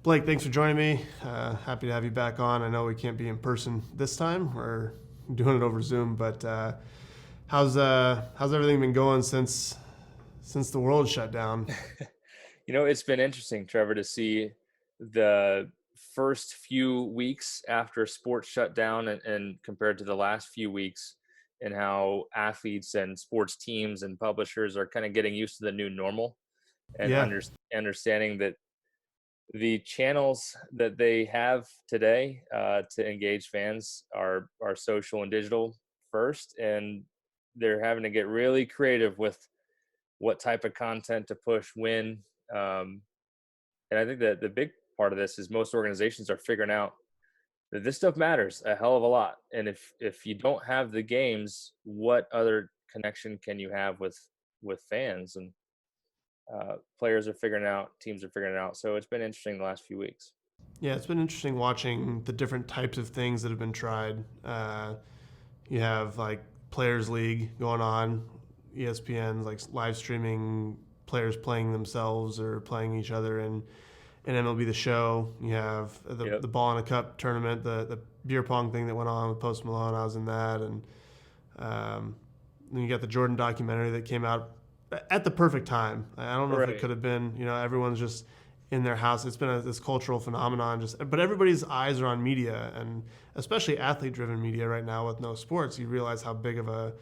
Blake, thanks for joining me. Happy to have you back on. I know we can't be in person this time. We're doing it over Zoom, but how's everything been going since the world shut down? It's been interesting, Trevor, to see the first few weeks after sports shut down and compared to the last few weeks, and how athletes and sports teams and publishers are kind of getting used to the new normal and Yeah, understanding that the channels that they have today to engage fans are social and digital first, and they're having to get really creative with what type of content to push when. Um, and I think that the big part of this is most organizations are figuring out that this stuff matters a hell of a lot. And if you don't have the games, what other connection can you have with fans? And players are figuring it out, teams are figuring it out. So it's been interesting the last few weeks. yeah, it's been interesting watching the different types of things that have been tried. You have like Players League going on, ESPN's like live streaming players playing themselves or playing each other in MLB The Show. You have Yep. the Ball in a Cup tournament, the beer pong thing that went on with Post Malone. I was in that, and then you got the Jordan documentary that came out at the perfect time. I don't know if it Right. could have been. Everyone's just in their house. It's been this cultural phenomenon. But everybody's eyes are on media, and especially athlete-driven media right now with no sports. You realize how big of a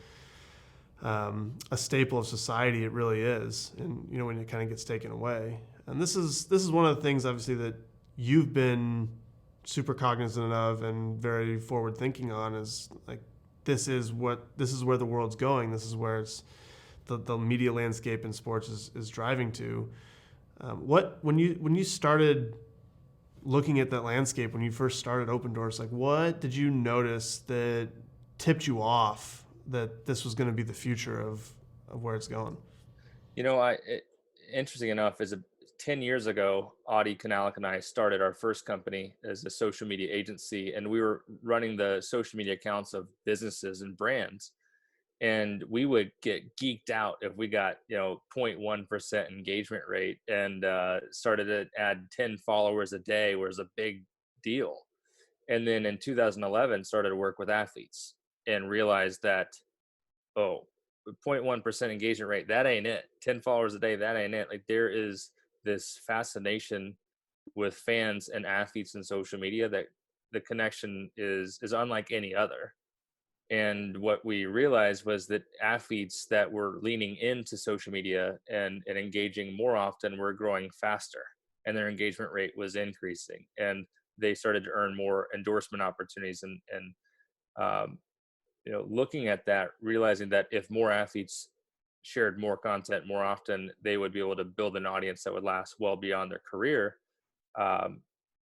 staple of society it really is, and when it kind of gets taken away. And this is one of the things, obviously, that you've been super cognizant of and very forward thinking on, is like this is where the world's going. This is where the media landscape in sports is driving to. When you started looking at that landscape, when you first started Opendorse, like what did you notice that tipped you off that this was going to be the future of where it's going? Interesting enough, 10 years ago, Audie Kanalik and I started our first company as a social media agency, and we were running the social media accounts of businesses and brands. And we would get geeked out if we got 0.1% engagement rate, and started to add 10 followers a day was a big deal. And then in 2011 started to work with athletes and realized that, oh, 0.1% engagement rate, that ain't it. 10 followers a day, that ain't it. Like, there is this fascination with fans and athletes in social media that the connection is unlike any other. And what we realized was that athletes that were leaning into social media and engaging more often were growing faster, and their engagement rate was increasing, and they started to earn more endorsement opportunities. And um, looking at that, realizing that if more athletes shared more content more often, they would be able to build an audience that would last well beyond their career. um,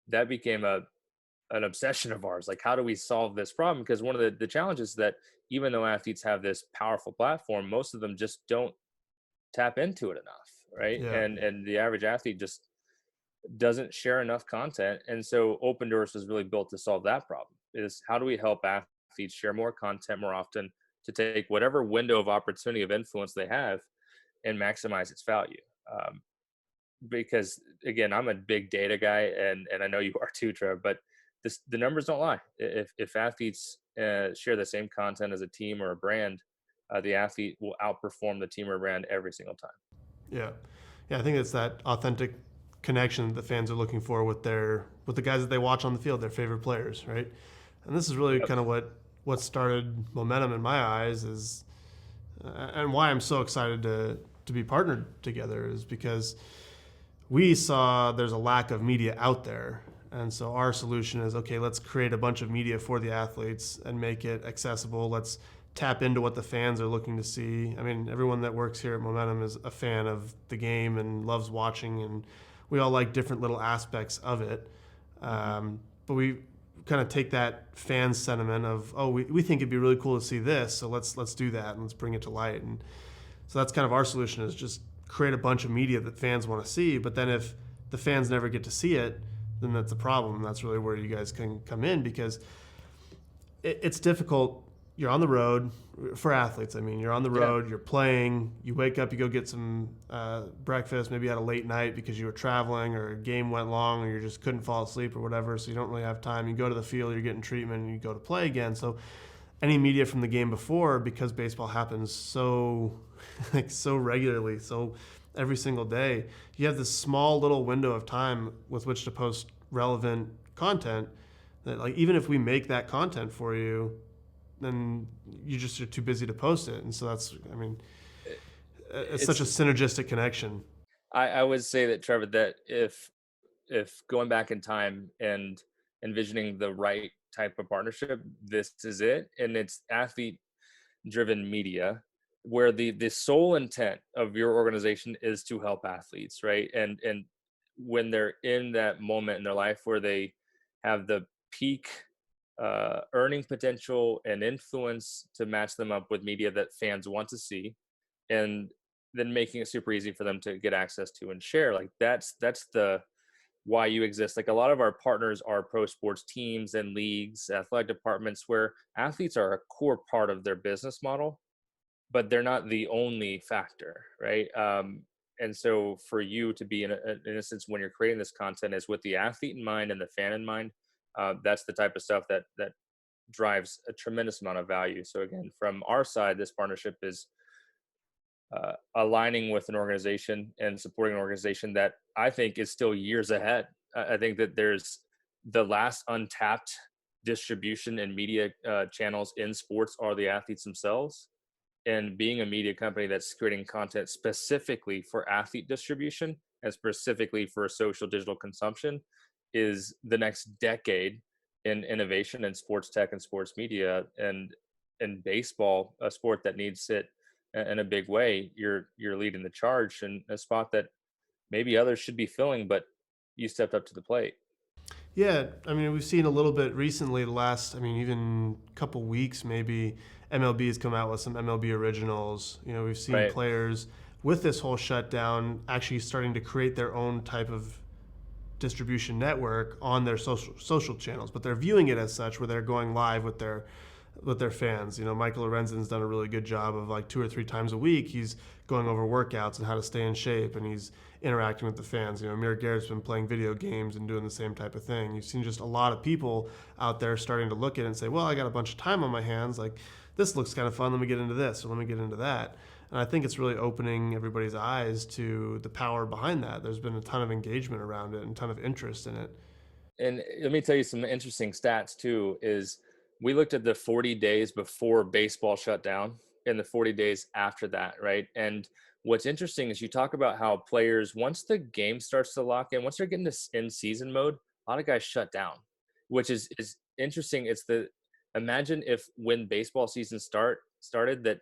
that became an obsession of ours. Like, how do we solve this problem? Because one of the challenges that, even though athletes have this powerful platform, most of them just don't tap into it enough, right? Yeah. And the average athlete just doesn't share enough content. And so Open Doors was really built to solve that problem. Is how do we help athletes share more content more often, to take whatever window of opportunity of influence they have and maximize its value. Because again, I'm a big data guy, and I know you are too, Trevor. But the numbers don't lie. If athletes share the same content as a team or a brand, the athlete will outperform the team or brand every single time. Yeah. Yeah, I think it's that authentic connection that the fans are looking for with the guys that they watch on the field, their favorite players, right? And this is really Yep. kind of what started momentum in my eyes, is and why I'm so excited to be partnered together, is because we saw there's a lack of media out there. And so our solution is, okay, let's create a bunch of media for the athletes and make it accessible. Let's tap into what the fans are looking to see. I mean, everyone that works here at Momentum is a fan of the game and loves watching, and we all like different little aspects of it. Hmm. But we kind of take that fan sentiment of, oh, we think it'd be really cool to see this, so let's do that and let's bring it to light. And so that's kind of our solution, is just create a bunch of media that fans want to see. But then if the fans never get to see it, then that's a problem. And that's really where you guys can come in, because it's difficult. you're on the road for athletes. I mean, you're on the Yeah. road, you're playing, you wake up, you go get some breakfast, maybe you had a late night because you were traveling or a game went long or you just couldn't fall asleep or whatever. So you don't really have time. You go to the field, you're getting treatment and you go to play again. So any media from the game before, because baseball happens so like so regularly, so every single day, you have this small little window of time with which to post relevant content that, like, even if we make that content for you, then you just are too busy to post it. And so that's, I mean, it's such a It's synergistic connection. I would say that, Trevor, that if going back in time and envisioning the right type of partnership, this is it. And it's athlete driven media where the sole intent of your organization is to help athletes, right? And when they're in that moment in their life where they have the peak earning potential and influence to match them up with media that fans want to see, and then making it super easy for them to get access to and share, like that's the why you exist. Like a lot of our partners are pro sports teams and leagues, athletic departments, where athletes are a core part of their business model, but they're not the only factor, right? And so for you to be in a sense when you're creating this content is with the athlete in mind and the fan in mind. That's the type of stuff that drives a tremendous amount of value. So again, from our side, this partnership is aligning with an organization and supporting an organization that I think is still years ahead. I think that there's the last untapped distribution and media channels in sports are the athletes themselves. And being a media company that's creating content specifically for athlete distribution and specifically for social digital consumption is the next decade in innovation in sports tech and sports media. And in baseball, a sport that needs it in a big way, you're leading the charge in a spot that maybe others should be filling, but you stepped up to the plate. Yeah, I mean, we've seen a little bit recently, the last, I mean, even couple weeks maybe, MLB has come out with some MLB Originals. You know, we've seen Right. players with this whole shutdown actually starting to create their own type of distribution network on their social channels, but they're viewing it as such where they're going live with their fans. You know, Michael Lorenzen's done a really good job of like 2 or 3 times a week. He's going over workouts and how to stay in shape, and he's interacting with the fans. You know, Amir Garrett's been playing video games and doing the same type of thing. You've seen just a lot of people out there starting to look at it and say, well, I got a bunch of time on my hands. Like, this looks kind of fun. Let me get into this, or let me get into that. And I think it's really opening everybody's eyes to the power behind that. There's been a ton of engagement around it and a ton of interest in it. And let me tell you some interesting stats too is we looked at the 40 days before baseball shut down and the 40 days after that, right? And what's interesting is you talk about how players, once the game starts to lock in, once they're getting this in season mode, a lot of guys shut down, which is interesting. It's the imagine if when baseball season started that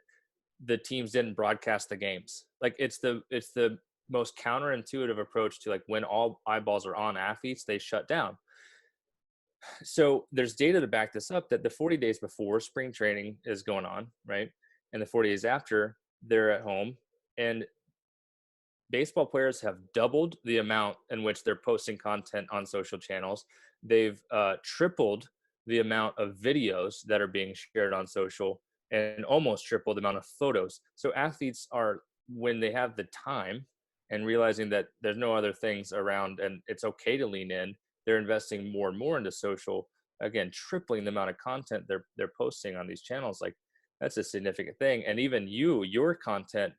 the teams didn't broadcast the games. Like it's the most counterintuitive approach to like when all eyeballs are on athletes, they shut down. So there's data to back this up that the 40 days before spring training is going on, right? And the 40 days after, they're at home. And baseball players have doubled the amount in which they're posting content on social channels. They've tripled the amount of videos that are being shared on social and almost tripled the amount of photos. So athletes are, when they have the time and realizing that there's no other things around and it's okay to lean in, they're investing more and more into social, again, tripling the amount of content they're posting on these channels. Like that's a significant thing. And even your content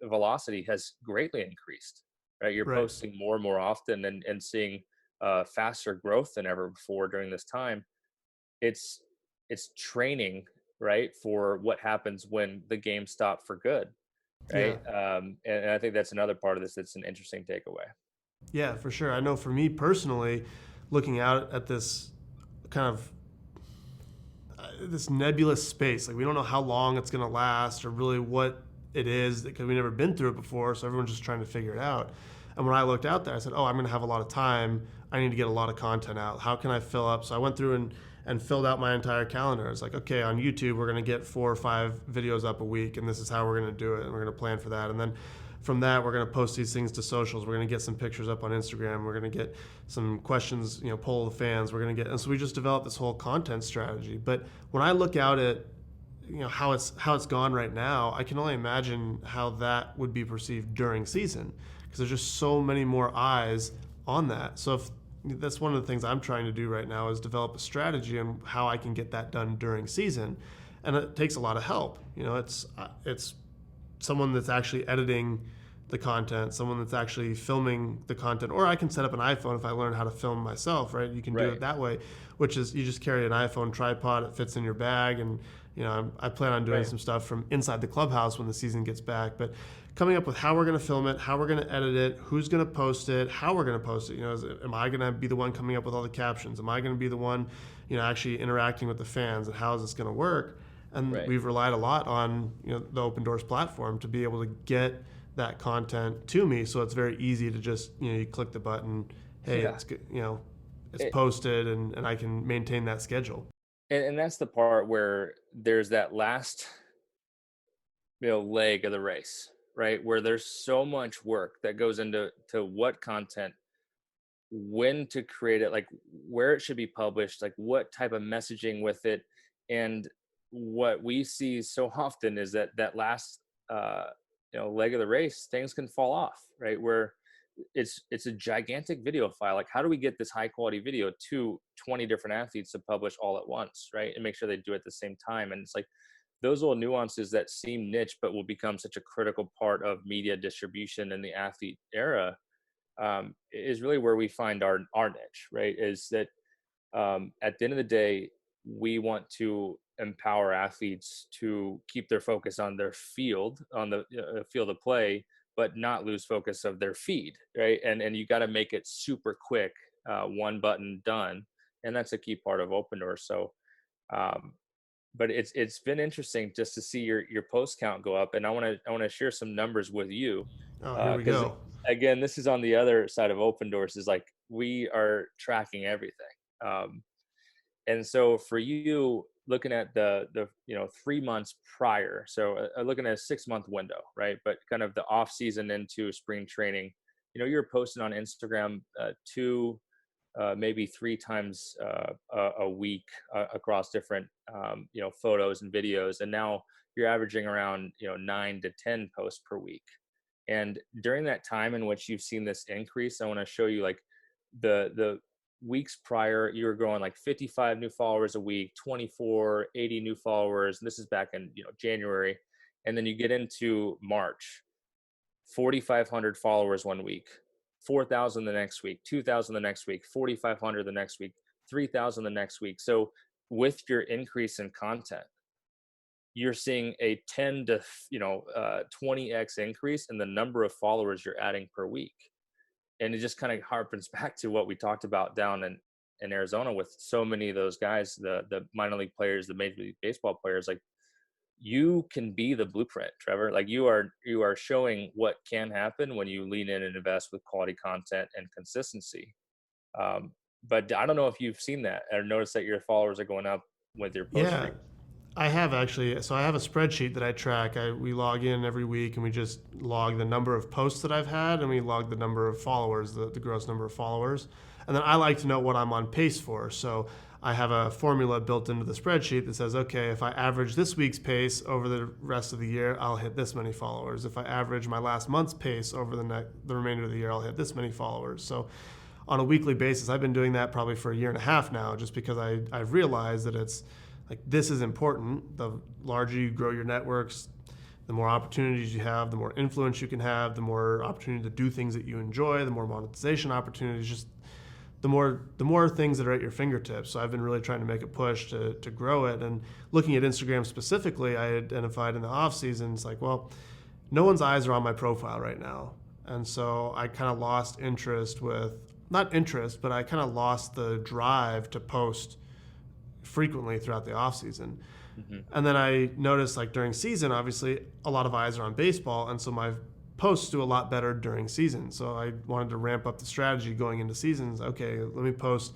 velocity has greatly increased, right? You're Right. posting more and more often and seeing faster growth than ever before during this time. It's training, right, for what happens when the game stop for good, Yeah. right? And I think that's another part of this that's an interesting takeaway. Yeah, for sure. I know for me personally, looking out at this kind of this nebulous space, like we don't know how long it's going to last or really what it is because we've never been through it before. So everyone's just trying to figure it out. And when I looked out there, I said, oh, I'm going to have a lot of time. I need to get a lot of content out. How can I fill up? So I went through and filled out my entire calendar. It's like, okay, on YouTube, we're going to get 4 or 5 videos up a week, and this is how we're going to do it, and we're going to plan for that. And then from that, we're going to post these things to socials. We're going to get some pictures up on Instagram. We're going to get some questions, poll the fans. We're going to get, and so we just developed this whole content strategy. But when I look out at, how it's gone right now, I can only imagine how that would be perceived during season, because there's just so many more eyes on that. So that's one of the things I'm trying to do right now, is develop a strategy on how I can get that done during season. And it takes a lot of help. It's someone that's actually editing the content, someone that's actually filming the content, or I can set up an iPhone if I learn how to film myself, right? You can do it that way, which is you just carry an iPhone tripod, it fits in your bag, and I plan on doing some stuff from inside the clubhouse when the season gets back. But coming up with how we're going to film it, how we're going to edit it, who's going to post it, how we're going to post it. Am I going to be the one coming up with all the captions? Am I going to be the one, actually interacting with the fans, and how is this going to work? And we've relied a lot on the Opendorse platform to be able to get that content to me, so it's very easy to just you click the button, hey, it's posted, and I can maintain that schedule. And that's the part where there's that last leg of the race, right? Where there's so much work that goes into what content, when to create it, like where it should be published, like what type of messaging with it. And what we see so often is that last leg of the race, things can fall off, right? Where it's a gigantic video file. Like, how do we get this high quality video to 20 different athletes to publish all at once, right? And make sure they do it at the same time. And it's like those little nuances that seem niche but will become such a critical part of media distribution in the athlete era, is really where we find our niche, right? Is that at the end of the day, we want to empower athletes to keep their focus on their field, on the field of play, but not lose focus of their feed, right? And you got to make it super quick, one button done, and that's a key part of Opendorse. So, but it's been interesting just to see your post count go up, and I want to share some numbers with you. Here we go. Again, this is on the other side of Opendorse. Is like we are tracking everything, and so for you, looking at the 3 months prior, so looking at a 6-month window, right? But kind of the off season into spring training, you're posting on Instagram 2, maybe 3 times a week across different photos and videos, and now you're averaging around 9 to 10 posts per week. And during that time in which you've seen this increase, I want to show you like the weeks prior, you were growing like 55 new followers a week, 24, 80 new followers. And this is back in January. And then you get into March, 4,500 followers one week, 4,000 the next week, 2,000 the next week, 4,500 the next week, 3,000 the next week. So with your increase in content, you're seeing a 10 to 20x increase in the number of followers you're adding per week. And it just kind of harpens back to what we talked about down in Arizona with so many of those guys, the minor league players, the Major League Baseball players. Like, you can be the blueprint, Trevor. Like, you are showing what can happen when you lean in and invest with quality content and consistency. But I don't know if you've seen that or noticed that your followers are going up with your post. Yeah, I have actually. So I have a spreadsheet that I track. We log in every week, and we just log the number of posts that I've had, and we log the number of followers, the gross number of followers. And then I like to know what I'm on pace for. So I have a formula built into the spreadsheet that says, okay, if I average this week's pace over the rest of the year, I'll hit this many followers. If I average my last month's pace over the remainder of the year, I'll hit this many followers. So on a weekly basis, I've been doing that probably for a year and a half now, just because I've realized that it's like, this is important. The larger you grow your networks, the more opportunities you have, the more influence you can have, the more opportunity to do things that you enjoy, the more monetization opportunities, just the more things that are at your fingertips. So I've been really trying to make a push to grow it. And looking at Instagram specifically, I identified in the off season, it's like, well, no one's eyes are on my profile right now. And so I kind of lost interest but I kind of lost the drive to post frequently throughout the off season. Mm-hmm. And then I noticed, like, during season, obviously a lot of eyes are on baseball, and so my posts do a lot better during season. So I wanted to ramp up the strategy going into seasons. Okay, let me post,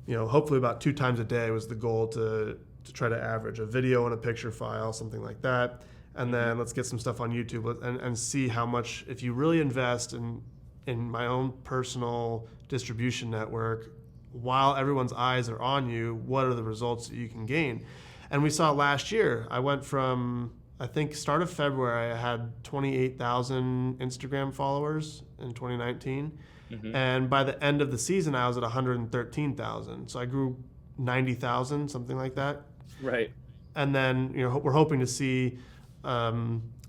hopefully about 2 times a day was the goal, to try to average a video and a picture file, something like that. and then let's get some stuff on YouTube and see how much, if you really invest in my own personal distribution network, while everyone's eyes are on you, what are the results that you can gain? And we saw last year, I went from, I think, start of February, I had 28,000 Instagram followers in 2019. Mm-hmm. And by the end of the season, I was at 113,000. So I grew 90,000, something like that. Right. And then, we're hoping to see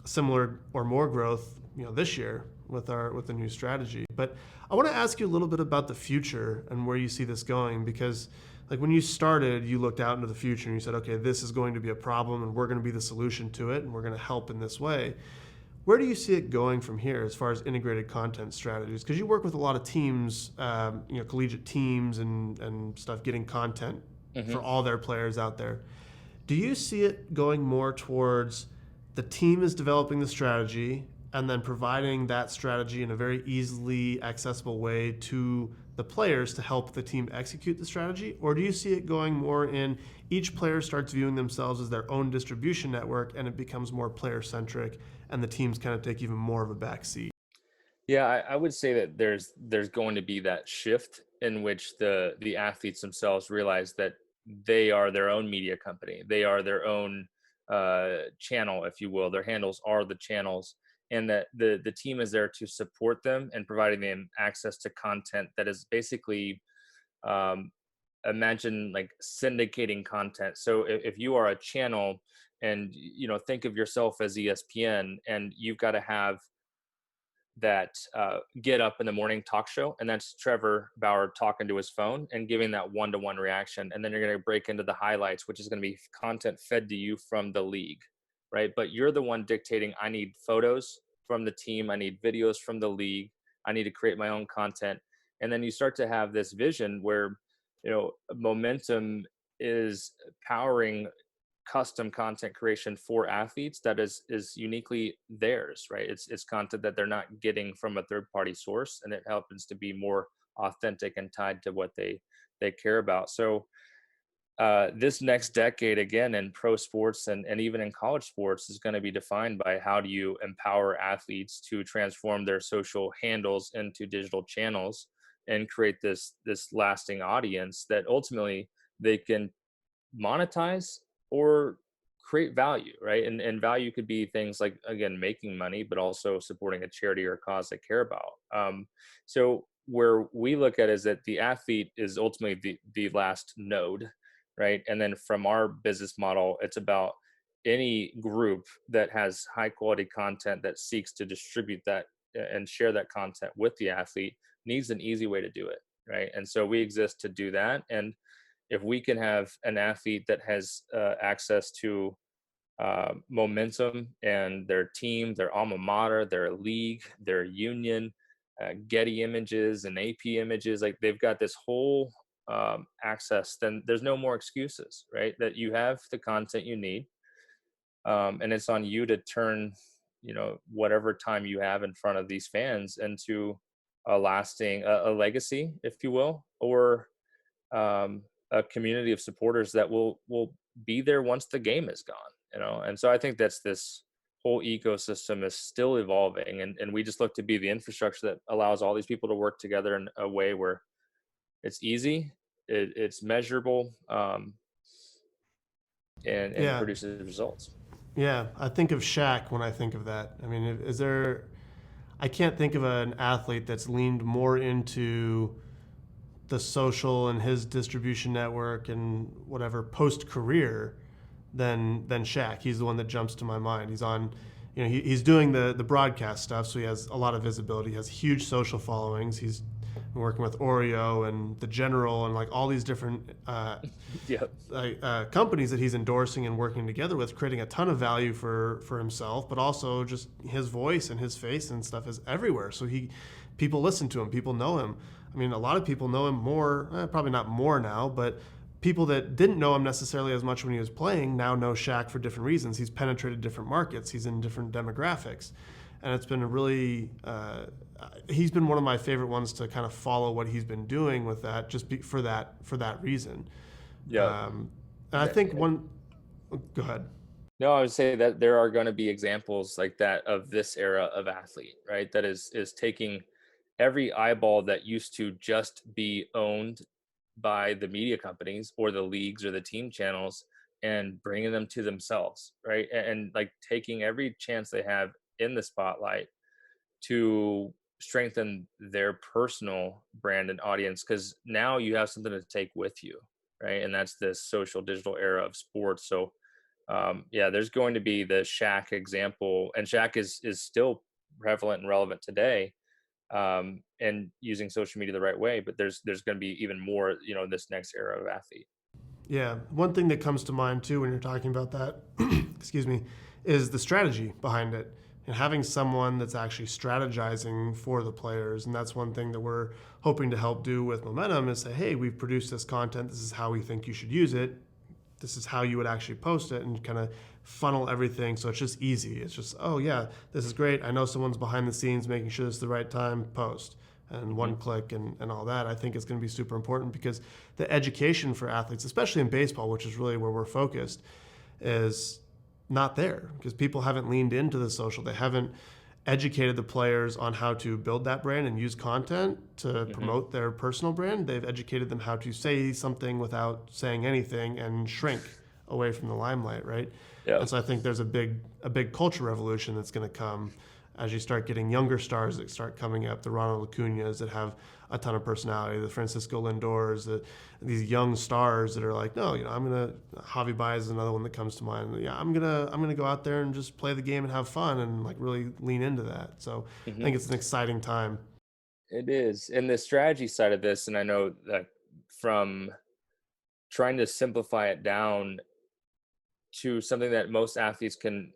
similar or more growth, this year with the new strategy. But I want to ask you a little bit about the future and where you see this going, because like when you started, you looked out into the future and you said, okay, this is going to be a problem and we're going to be the solution to it and we're going to help in this way. Where do you see it going from here as far as integrated content strategies? Because you work with a lot of teams, collegiate teams and stuff, getting content for all their players out there. Do you see it going more towards the team is developing the strategy and then providing that strategy in a very easily accessible way to the players to help the team execute the strategy? Or do you see it going more in each player starts viewing themselves as their own distribution network and it becomes more player-centric and the teams kind of take even more of a back seat? Yeah, I would say that there's going to be that shift in which the athletes themselves realize that they are their own media company. They are their own channel, if you will. Their handles are the channels, and that the team is there to support them and providing them access to content that is basically, imagine like syndicating content. So if you are a channel and think of yourself as ESPN, and you've got to have that get up in the morning talk show, and that's Trevor Bauer talking to his phone and giving that one-to-one reaction, and then you're going to break into the highlights, which is going to be content fed to you from the league, right? But you're the one dictating, I need photos from the team, I need videos from the league, I need to create my own content. And then you start to have this vision where momentum is powering custom content creation for athletes that is uniquely theirs, right? It's content that they're not getting from a third party source, and it happens to be more authentic and tied to what they care about. So this next decade, again, in pro sports and even in college sports, is going to be defined by how do you empower athletes to transform their social handles into digital channels and create this lasting audience that ultimately they can monetize or create value, right? And value could be things like, again, making money, but also supporting a charity or a cause they care about. So where we look at is that the athlete is ultimately the last node, right? And then from our business model, it's about any group that has high quality content that seeks to distribute that and share that content with the athlete needs an easy way to do it, right? And so we exist to do that. And if we can have an athlete that has access to momentum and their team, their alma mater, their league, their union, Getty images and AP images, like they've got this whole access, then there's no more excuses, right? That you have the content you need, and it's on you to turn, whatever time you have in front of these fans into a lasting, a legacy, if you will, or a community of supporters that will be there once the game is gone. And so I think that's this whole ecosystem is still evolving, and we just look to be the infrastructure that allows all these people to work together in a way where it's easy, it's measurable, and Yeah. produces results. Yeah, I think of Shaq when I think of that. I mean, I can't think of an athlete that's leaned more into the social and his distribution network and whatever post-career than Shaq. He's the one that jumps to my mind. He's on, he's doing the broadcast stuff, so he has a lot of visibility. He has huge social followings. He's been working with Oreo and The General and like all these different companies that he's endorsing and working together with, creating a ton of value for himself, but also just his voice and his face and stuff is everywhere. So people listen to him, people know him. I mean, a lot of people know him more, probably not more now, but people that didn't know him necessarily as much when he was playing now know Shaq for different reasons. He's penetrated different markets. He's in different demographics. And it's been a really, he's been one of my favorite ones to kind of follow what he's been doing with that, for that reason. Yeah. And I think go ahead. No, I would say that there are going to be examples like that of this era of athlete, right? That is taking every eyeball that used to just be owned by the media companies or the leagues or the team channels and bringing them to themselves, right? And like taking every chance they have in the spotlight to strengthen their personal brand and audience, because now you have something to take with you, right? And that's this social digital era of sports. So yeah, there's going to be the Shaq example, and Shaq is still prevalent and relevant today, and using social media the right way. But there's going to be even more, this next era of athlete. Yeah, one thing that comes to mind too when you're talking about that, excuse me, is the strategy behind it and having someone that's actually strategizing for the players. And that's one thing that we're hoping to help do with Momentum is say, hey, we've produced this content. This is how we think you should use it. This is how you would actually post it, and kind of funnel everything so it's just easy. It's just, oh yeah, this is great. I know someone's behind the scenes making sure it's the right time, post. And one click and all that, I think is going to be super important because the education for athletes, especially in baseball, which is really where we're focused, is not there because people haven't leaned into the social. They haven't educated the players on how to build that brand and use content to promote their personal brand. They've educated them how to say something without saying anything and shrink away from the limelight, right? Yeah. And so I think there's a big culture revolution that's going to come as you start getting younger stars that start coming up, the Ronald Acuñas that have a ton of personality, the Francisco Lindors, these young stars that are like, no, I'm gonna. Javi Baez is another one that comes to mind. Yeah, I'm gonna go out there and just play the game and have fun and like really lean into that. So I think it's an exciting time. It is. And the strategy side of this, and I know that from trying to simplify it down to something that most athletes can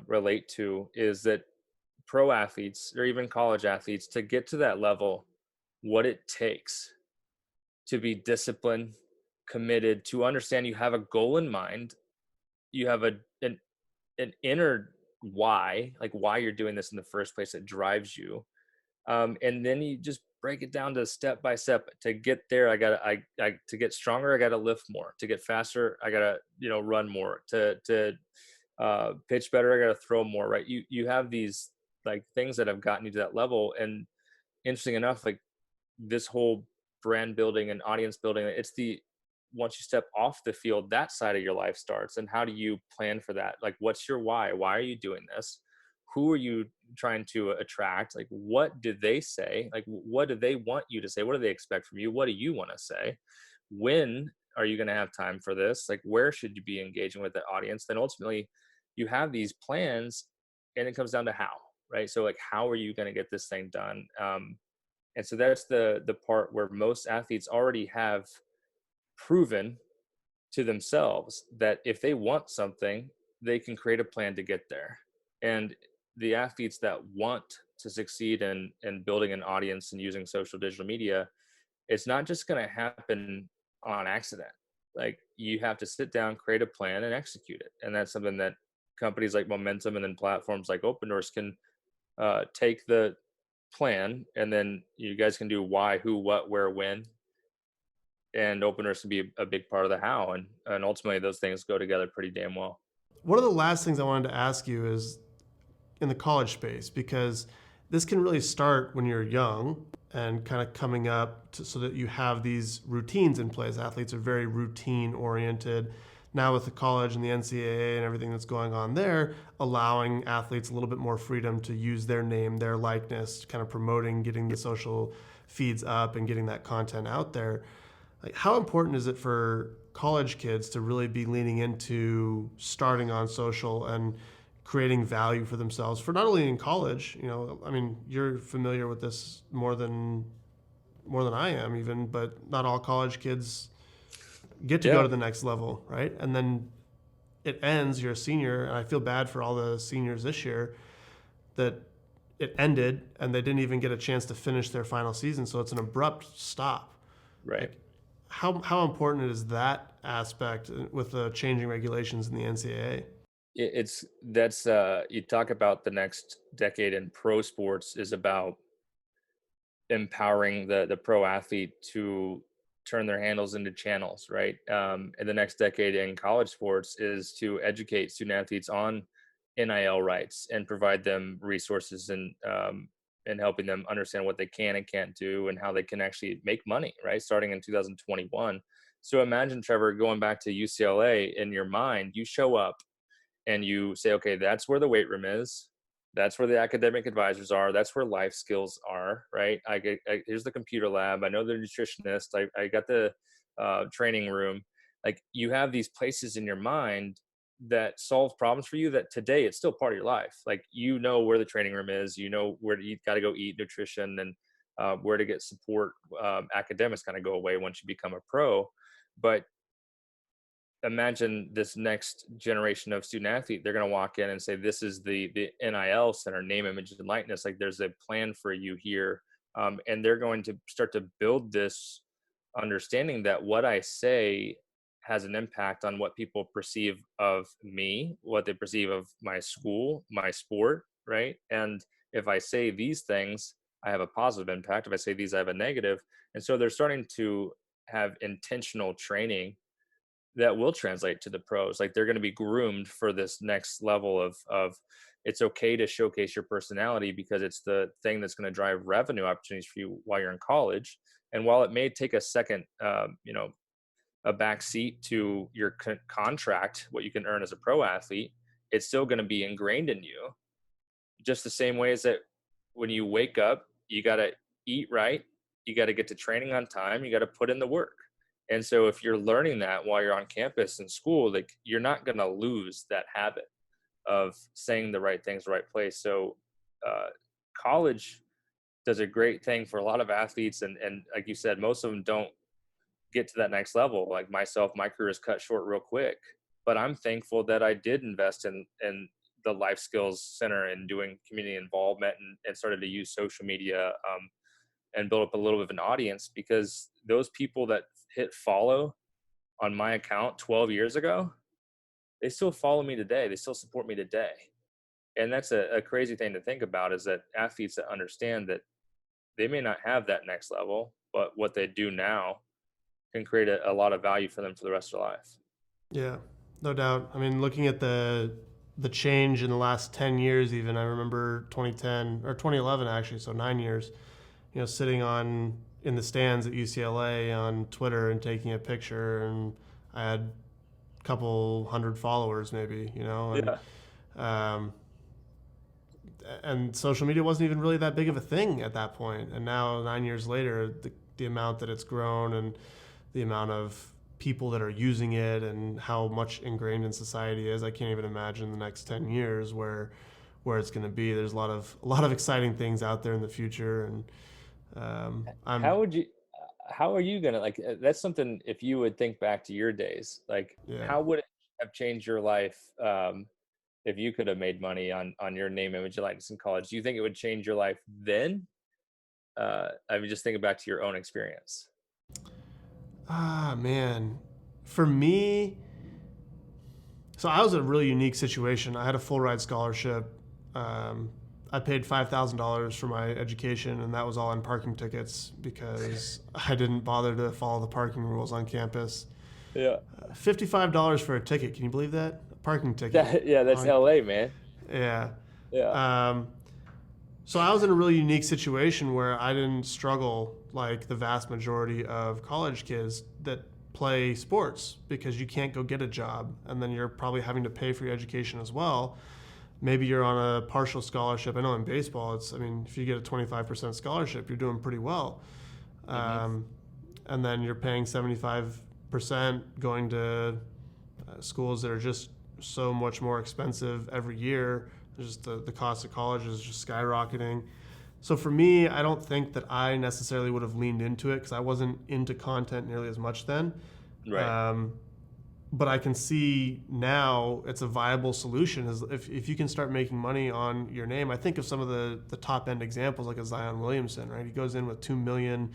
relate to, is that pro athletes or even college athletes, to get to that level, what it takes to be disciplined, committed, to understand you have a goal in mind, you have an inner why, like why you're doing this in the first place that drives you, and then you just break it down to step by step. To get there, I to get stronger, I gotta lift more. To get faster, I gotta run more. To pitch better, I gotta throw more. Right? You have these like things that have gotten you to that level. And interesting enough, like this whole brand building and audience building, it's the once you step off the field, that side of your life starts. And how do you plan for that? Like, what's your why are you doing this? Who are you trying to attract? Like, what did they say? Like, what do they want you to say? What do they expect from you? What do you want to say? When are you going to have time for this? Like, where should you be engaging with the audience? Then ultimately you have these plans, and it comes down to how, right? So like, how are you going to get this thing done? And so that's the part where most athletes already have proven to themselves that if they want something, they can create a plan to get there. And the athletes that want to succeed in building an audience and using social digital media, it's not just going to happen on accident. Like, you have to sit down, create a plan, and execute it. And that's something that companies like Momentum and then platforms like Opendorse can take the plan, and then you guys can do why, who, what, where, when, and Opendorse can be a big part of the how. And ultimately those things go together pretty damn well. One of the last things I wanted to ask you is in the college space, because this can really start when you're young and kind of coming up so that you have these routines in place. Athletes are very routine oriented. Now with the college and the NCAA and everything that's going on there, allowing athletes a little bit more freedom to use their name, their likeness, kind of promoting, getting the social feeds up and getting that content out there. Like, how important is it for college kids to really be leaning into starting on social and creating value for themselves for not only in college, I mean, you're familiar with this more than I am even, but not all college kids get to go Yeah. to the next level, right? And then it ends, you're a senior, and I feel bad for all the seniors this year that it ended and they didn't even get a chance to finish their final season, so it's an abrupt stop. Right. Like, how important is that aspect with the changing regulations in the NCAA? It's that's you talk about the next decade in pro sports is about empowering the pro athlete to turn their handles into channels, right? In the next decade in college sports is to educate student athletes on NIL rights and provide them resources and helping them understand what they can and can't do and how they can actually make money, right? Starting in 2021. So imagine, Trevor, going back to UCLA. In your mind, you show up and you say, okay, that's where the weight room is. That's where the academic advisors are. That's where life skills are, right? Here's the computer lab. I know the nutritionist. I got the training room. Like, you have these places in your mind that solve problems for you that today it's still part of your life. Like, you know where the training room is, you know where to eat, got to go eat nutrition, and where to get support. Academics kind of go away once you become a pro. But imagine this next generation of student athlete, they're going to walk in and say, this is the NIL center, name, image, and likeness. Like, there's a plan for you here. And they're going to start to build this understanding that what I say has an impact on what people perceive of me, what they perceive of my school, my sport, right? And if I say these things, I have a positive impact. If I say these, I have a negative. And so they're starting to have intentional training that will translate to the pros. Like, they're going to be groomed for this next level of it's okay to showcase your personality because it's the thing that's going to drive revenue opportunities for you while you're in college. And while it may take a second, a back seat to your contract, what you can earn as a pro athlete, it's still going to be ingrained in you. Just the same way as that when you wake up, you got to eat right, you got to get to training on time, you got to put in the work. And so if you're learning that while you're on campus in school, like, you're not going to lose that habit of saying the right things, the right place. So college does a great thing for a lot of athletes. And like you said, most of them don't get to that next level. Like myself, my career is cut short real quick, but I'm thankful that I did invest in the Life Skills Center and doing community involvement and started to use social media and build up a little bit of an audience, because those people that hit follow on my account 12 years ago, they still follow me today. They still support me today. And that's a crazy thing to think about, is that athletes that understand that they may not have that next level, but what they do now can create a lot of value for them for the rest of their life. Yeah, no doubt. I mean, looking at the change in the last 10 years, even, I remember 2010 or 2011 actually, so 9 years, sitting in the stands at UCLA on Twitter and taking a picture, and I had a couple hundred followers maybe, and Yeah. And social media wasn't even really that big of a thing at that point. And now 9 years later, the amount that it's grown and the amount of people that are using it and how much ingrained in society is, I can't even imagine the next 10 years where it's going to be. There's a lot of exciting things out there in the future, and how are you gonna, like, that's something, if you would think back to your days, like, yeah. how would it have changed your life if you could have made money on your name, image, and likeness in college? Do you think it would change your life then? I mean, just thinking back to your own experience. Man, for me, so I was in a really unique situation. I had a full ride scholarship. I paid $5,000 for my education, and that was all in parking tickets because I didn't bother to follow the parking rules on campus. Yeah. $55 for a ticket. Can you believe that? A parking ticket. Yeah, that's LA, man. Yeah. Yeah. So I was in a really unique situation where I didn't struggle like the vast majority of college kids that play sports, because you can't go get a job, and then you're probably having to pay for your education as well. Maybe you're on a partial scholarship. I know in baseball, if you get a 25% scholarship, you're doing pretty well. And then you're paying 75% going to schools that are just so much more expensive every year. Just the cost of college is just skyrocketing. So for me, I don't think that I necessarily would have leaned into it because I wasn't into content nearly as much then. Right. But I can see now it's a viable solution. Is if you can start making money on your name. I think of some of the top end examples, like a Zion Williamson, right? He goes in with 2 million,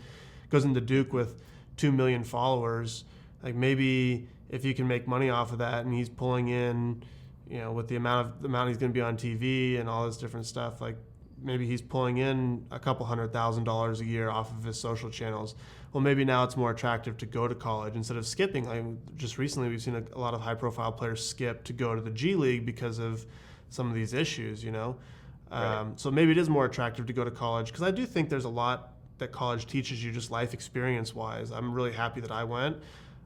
goes into Duke with 2 million followers. Like, maybe if you can make money off of that, and he's pulling in, with the amount he's going to be on TV and all this different stuff, like maybe he's pulling in a couple $100,000 a year off of his social channels. well, maybe now it's more attractive to go to college instead of skipping. Like just recently, we've seen a lot of high-profile players skip to go to the G League because of some of these issues. Right. So maybe it is more attractive to go to college because I do think there's a lot that college teaches you just life experience wise. I'm really happy that I went.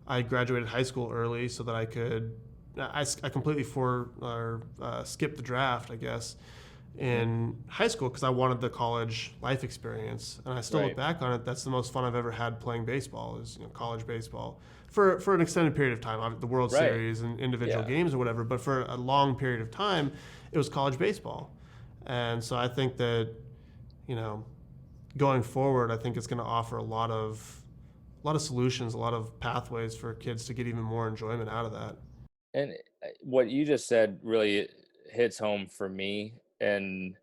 I graduated high school early so that I could. I completely skipped the draft, I guess, Mhm. in high school because I wanted the college life experience, and I still look Right. back on it. That's the most fun I've ever had playing baseball is college baseball for an extended period of time. The World Right. Series and individual Yeah. games or whatever, but for a long period of time, it was college baseball, and so I think that you know going forward, I think it's going to offer a lot of solutions, a lot of pathways for kids to get even more enjoyment out of that. And what you just said really hits home for me. And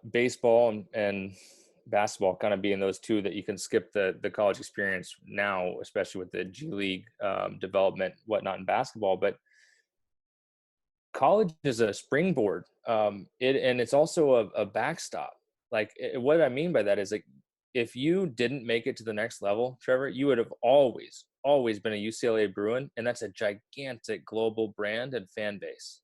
baseball and basketball kind of being those two that you can skip the college experience now, especially with the G League development, whatnot in basketball. But college is a springboard. And it's also a backstop. Like what I mean by that is like if you didn't make it to the next level, Trevor, you would have always been a UCLA Bruin, and that's a gigantic global brand and fan base,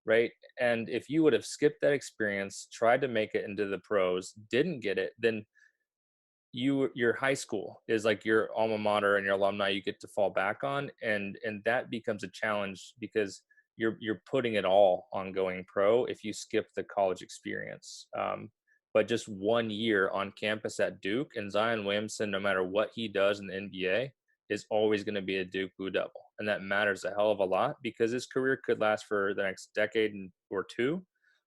right? And if you would have skipped that experience, tried to make it into the pros, didn't get it, then your high school is like your alma mater and your alumni you get to fall back on, and that becomes a challenge because you're putting it all on going pro if you skip the college experience. But just 1 year on campus at Duke, and Zion Williamson, no matter what he does in the NBA, is always going to be a Duke Blue Devil, and that matters a hell of a lot because his career could last for the next decade or two,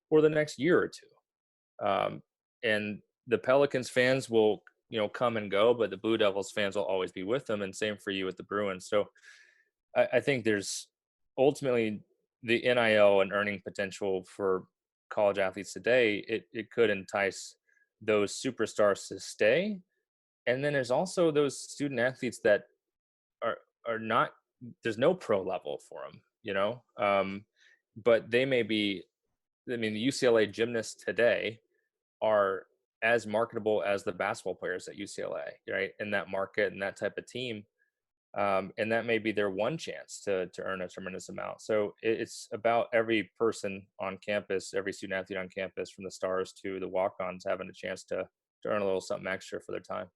or the next year or two. And the Pelicans fans will come and go, but the Blue Devils fans will always be with them, and same for you with the Bruins. So I think there's ultimately the NIL and earning potential for college athletes today. It could entice those superstars to stay, and then there's also those student athletes that are are not. There's no pro level for them, but they may be. I mean, the UCLA gymnasts today are as marketable as the basketball players at UCLA, right? In that market and that type of team. And that may be their one chance to earn a tremendous amount. So it's about every person on campus, every student athlete on campus, from the stars to the walk-ons, having a chance to earn a little something extra for their time.